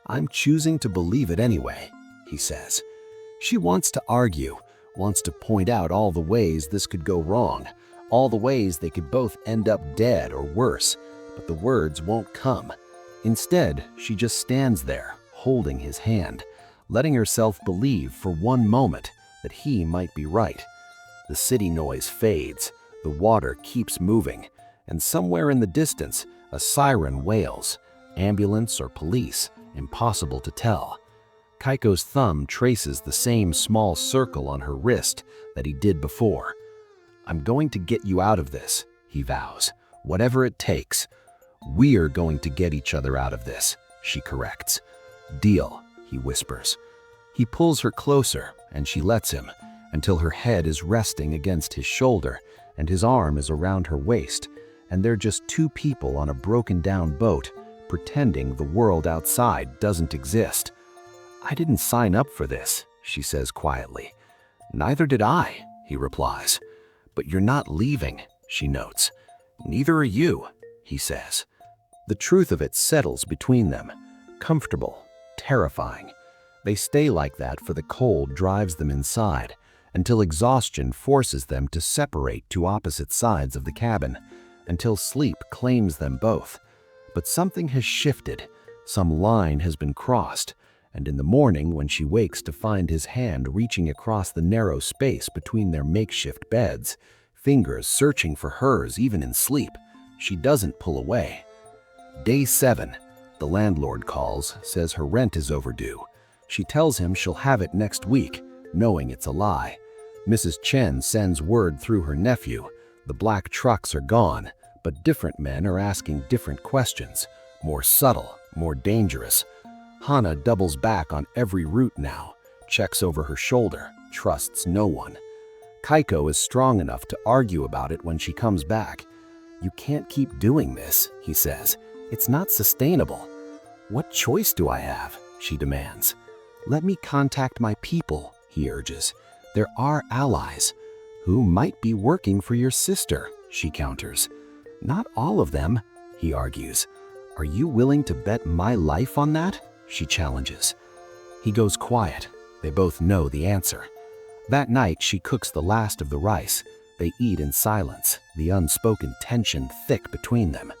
"I'm choosing to believe it anyway," he says. She wants to argue, wants to point out all the ways this could go wrong, all the ways they could both end up dead or worse, but the words won't come. Instead, she just stands there, holding his hand, letting herself believe for one moment that he might be right. The city noise fades, the water keeps moving, and somewhere in the distance, a siren wails. Ambulance or police, impossible to tell. Kaiko's thumb traces the same small circle on her wrist that he did before. "I'm going to get you out of this," he vows, "whatever it takes." "We're going to get each other out of this," she corrects. "Deal," he whispers. He pulls her closer, and she lets him, until her head is resting against his shoulder and his arm is around her waist, and they're just two people on a broken-down boat, pretending the world outside doesn't exist. "I didn't sign up for this," she says quietly. "Neither did I," he replies. "But you're not leaving," she notes. "Neither are you," he says. The truth of it settles between them, comfortable, terrifying. They stay like that for the cold drives them inside, until exhaustion forces them to separate to opposite sides of the cabin, until sleep claims them both. But something has shifted, some line has been crossed, and in the morning when she wakes to find his hand reaching across the narrow space between their makeshift beds, fingers searching for hers even in sleep, she doesn't pull away. Day 7. The landlord calls, says her rent is overdue. She tells him she'll have it next week, knowing it's a lie. Mrs. Chen sends word through her nephew. The black trucks are gone, but different men are asking different questions, more subtle, more dangerous. Hana doubles back on every route now, checks over her shoulder, trusts no one. Kaiko is strong enough to argue about it when she comes back. "You can't keep doing this," he says. "It's not sustainable." "What choice do I have?" she demands. "Let me contact my people," he urges. "There are allies." "Who might be working for your sister," she counters. "Not all of them," he argues. "Are you willing to bet my life on that?" she challenges. He goes quiet. They both know the answer. That night, she cooks the last of the rice. They eat in silence, the unspoken tension thick between them.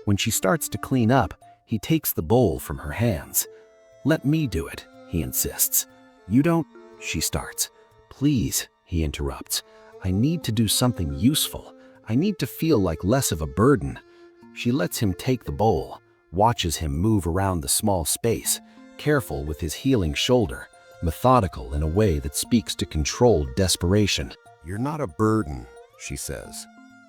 When she starts to clean up, he takes the bowl from her hands. "Let me do it," he insists. "You don't," she starts. "Please," he interrupts. "I need to do something useful. I need to feel like less of a burden." She lets him take the bowl, watches him move around the small space, careful with his healing shoulder, methodical in a way that speaks to controlled desperation. "You're not a burden," she says.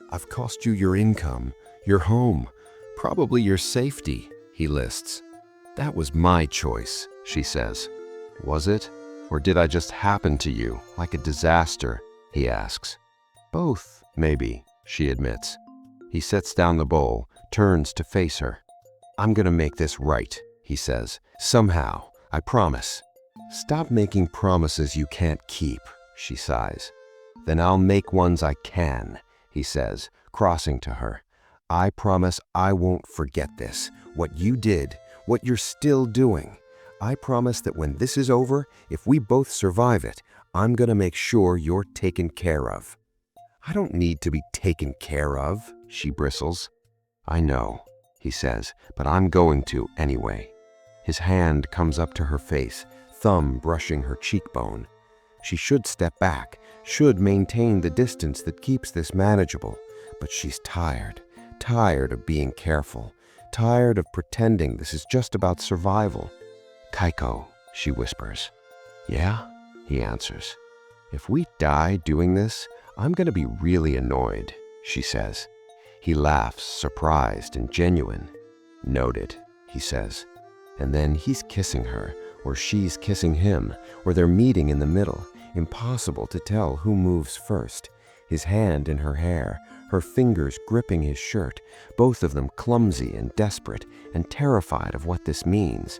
"I've cost you your income, your home, probably your safety," he lists. "That was my choice," she says. "Was it? Or did I just happen to you, like a disaster?" he asks. "Both, maybe," she admits. He sets down the bowl, turns to face her. "I'm gonna make this right," he says. "Somehow, I promise." "Stop making promises you can't keep," she sighs. Then I'll make ones I can, he says, crossing to her. I promise I won't forget this, what you did, what you're still doing. I promise that when this is over, if we both survive it, I'm gonna make sure you're taken care of. I don't need to be taken care of, she bristles. I know, he says, but I'm going to anyway. His hand comes up to her face, thumb brushing her cheekbone. She should step back, should maintain the distance that keeps this manageable, but she's tired of being careful, tired of pretending this is just about survival. Kaiko, she whispers. Yeah, he answers. If we die doing this, I'm gonna be really annoyed, she says. He laughs, surprised and genuine. Noted, he says. And then he's kissing her, or she's kissing him, or they're meeting in the middle. Impossible to tell who moves first. His hand in her hair, her fingers gripping his shirt, both of them clumsy and desperate and terrified of what this means.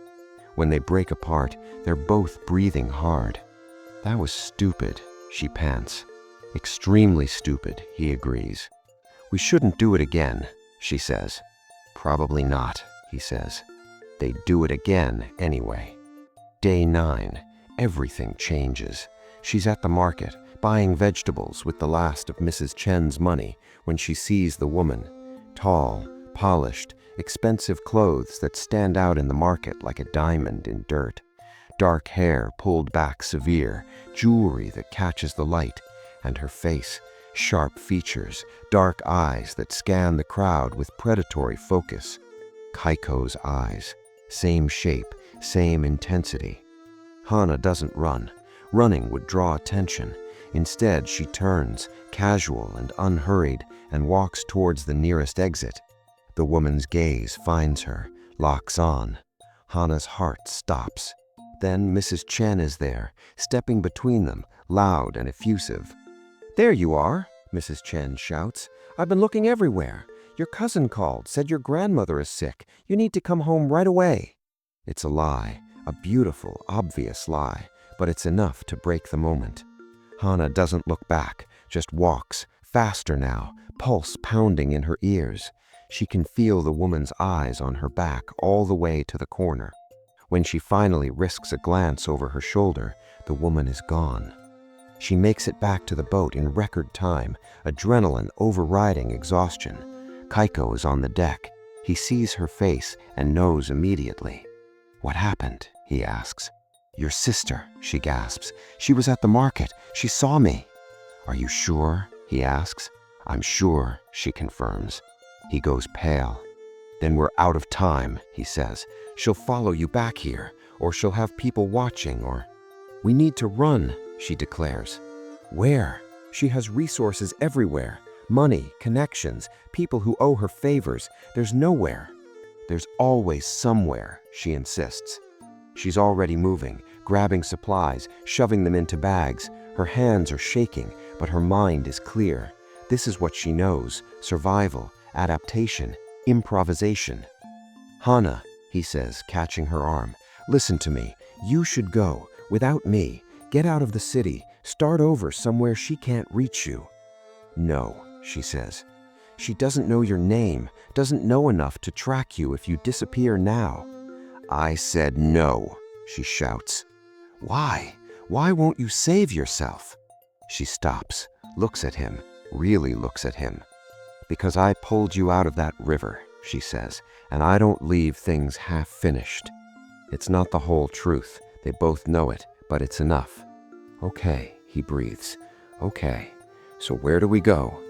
When they break apart, they're both breathing hard. That was stupid, she pants. Extremely stupid, he agrees. We shouldn't do it again, she says. Probably not, he says. They do it again anyway. Day 9, everything changes. She's at the market, buying vegetables with the last of Mrs. Chen's money when she sees the woman. Tall, polished, expensive clothes that stand out in the market like a diamond in dirt. Dark hair pulled back severe, jewelry that catches the light, and her face, sharp features, dark eyes that scan the crowd with predatory focus. Kaiko's eyes, same shape, same intensity. Hana doesn't run. Running would draw attention. Instead, she turns, casual and unhurried, and walks towards the nearest exit. The woman's gaze finds her, locks on. Hana's heart stops. Then Mrs. Chen is there, stepping between them, loud and effusive. There you are, Mrs. Chen shouts. I've been looking everywhere. Your cousin called, said your grandmother is sick. You need to come home right away. It's a lie, a beautiful, obvious lie, but it's enough to break the moment. Hana doesn't look back, just walks, faster now, pulse pounding in her ears. She can feel the woman's eyes on her back all the way to the corner. When she finally risks a glance over her shoulder, the woman is gone. She makes it back to the boat in record time, adrenaline overriding exhaustion. Kaiko is on the deck. He sees her face and knows immediately. What happened? He asks. Your sister, she gasps. She was at the market. She saw me. Are you sure? He asks. I'm sure, she confirms. He goes pale. Then we're out of time, he says. She'll follow you back here, or she'll have people watching, or... We need to run, she declares. Where? She has resources everywhere. Money, connections, people who owe her favors. There's nowhere. There's always somewhere, she insists. She's already moving, grabbing supplies, shoving them into bags. Her hands are shaking, but her mind is clear. This is what she knows: survival, adaptation, improvisation. Hana, he says, catching her arm, listen to me. You should go, without me. Get out of the city. Start over somewhere she can't reach you. No, she says. She doesn't know your name, doesn't know enough to track you if you disappear now. I said no, she shouts. Why? Why won't you save yourself? She stops, looks at him, really looks at him. Because I pulled you out of that river, she says, and I don't leave things half finished. It's not the whole truth. They both know it, but it's enough. Okay, he breathes. Okay, so where do we go?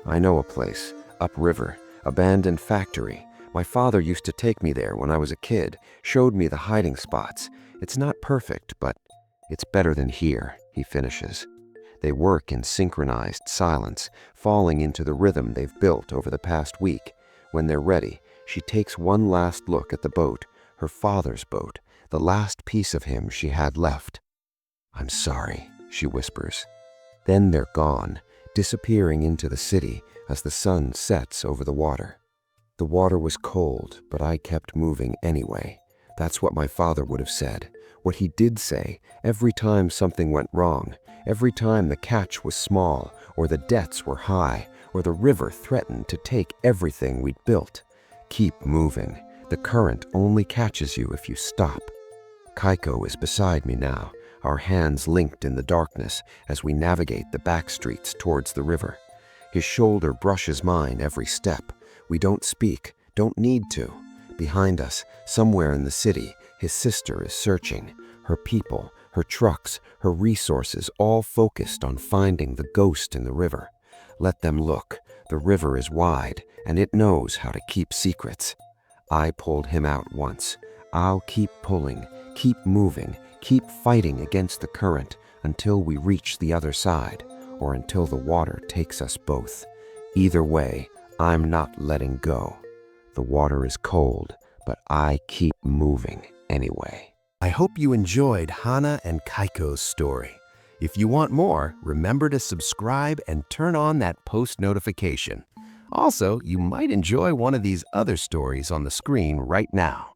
I know a place, upriver, abandoned factory. My father used to take me there when I was a kid, showed me the hiding spots. It's not perfect, but it's better than here, he finishes. They work in synchronized silence, falling into the rhythm they've built over the past week. When they're ready, she takes one last look at the boat, her father's boat, the last piece of him she had left. I'm sorry, she whispers. Then they're gone, disappearing into the city as the sun sets over the water. The water was cold, but I kept moving anyway. That's what my father would have said. What he did say, every time something went wrong, every time the catch was small, or the debts were high, or the river threatened to take everything we'd built. Keep moving. The current only catches you if you stop. Kaiko is beside me now, our hands linked in the darkness as we navigate the back streets towards the river. His shoulder brushes mine every step. We don't speak, don't need to. Behind us, somewhere in the city, his sister is searching. Her people, her trucks, her resources all focused on finding the ghost in the river. Let them look. The river is wide, and it knows how to keep secrets. I pulled him out once. I'll keep pulling, keep moving, keep fighting against the current until we reach the other side, or until the water takes us both. Either way, I'm not letting go. The water is cold, but I keep moving anyway. I hope you enjoyed Hana and Kaiko's story. If you want more, remember to subscribe and turn on that post notification. Also, you might enjoy one of these other stories on the screen right now.